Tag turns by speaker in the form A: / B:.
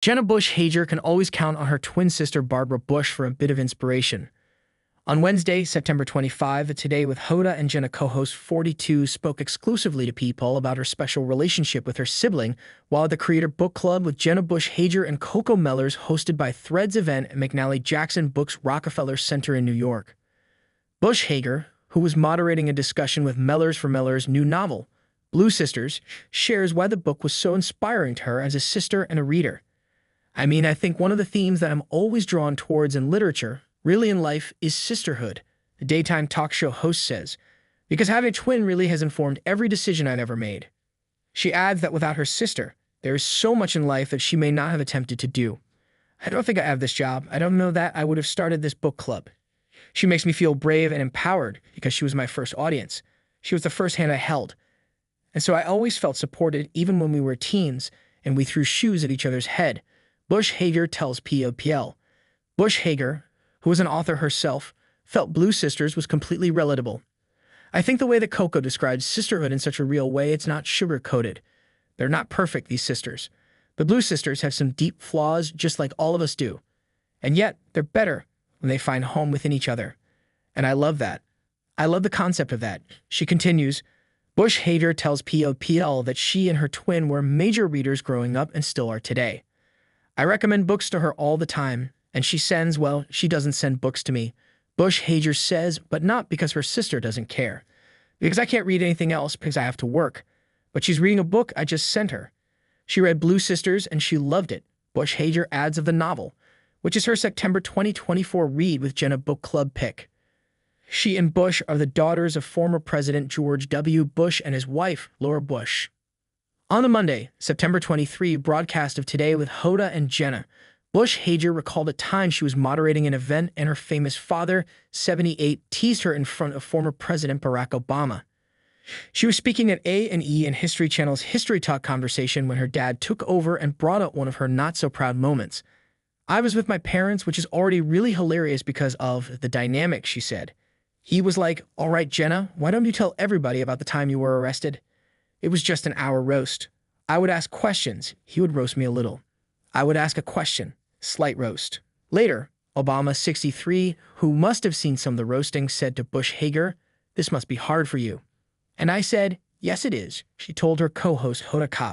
A: Jenna Bush Hager can always count on her twin sister Barbara Bush for a bit of inspiration. On Wednesday, September 25, Today with Hoda and Jenna co-host 42 spoke exclusively to people about her special relationship with her sibling, while at the Creator Book Club with Jenna Bush Hager and Coco Mellors hosted by Threads event at McNally Jackson Books Rockefeller Center in New York. Bush Hager, who was moderating a discussion with Mellors for Mellors' new novel, Blue Sisters, shares why the book was so inspiring to her as a sister and a reader. I think one of the themes that I'm always drawn towards in literature, really in life, is sisterhood, the daytime talk show host says, because having a twin really has informed every decision I've ever made. She adds that without her sister, there is so much in life that she may not have attempted to do. I don't think I have this job. I don't know that I would have started this book club. She makes me feel brave and empowered because she was my first audience. She was the first hand I held. And so I always felt supported even when we were teens and we threw shoes at each other's head. Bush Hager tells POPL. Bush Hager, who was an author herself, felt Blue Sisters was completely relatable. I think the way that Coco describes sisterhood in such a real way, it's not sugar-coated. They're not perfect, these sisters. The Blue Sisters have some deep flaws just like all of us do. And yet, they're better when they find home within each other. And I love that. I love the concept of that. She continues, Bush Hager tells POPL that she and her twin were major readers growing up and still are today. I recommend books to her all the time, and she doesn't send books to me. Bush Hager says, but not because her sister doesn't care. Because I can't read anything else because I have to work. But she's reading a book I just sent her. She read Blue Sisters and she loved it. Bush Hager adds of the novel, which is her September 2024 read with Jenna Book Club pick. She and Bush are the daughters of former President George W. Bush and his wife, Laura Bush. On the Monday, September 23 broadcast of Today with Hoda and Jenna, Bush Hager recalled a time she was moderating an event and her famous father, 78, teased her in front of former President Barack Obama. She was speaking at A&E and History Channel's History Talk conversation when her dad took over and brought up one of her not-so-proud moments. I was with my parents, which is already really hilarious because of the dynamic, she said. He was like, all right, Jenna, why don't you tell everybody about the time you were arrested? It was just an hour roast. I would ask questions. He would roast me a little. I would ask a question. Slight roast. Later, Obama, 63, who must have seen some of the roasting, said to Bush Hager, this must be hard for you. And I said, yes, it is, she told her co-host Hoda Kop.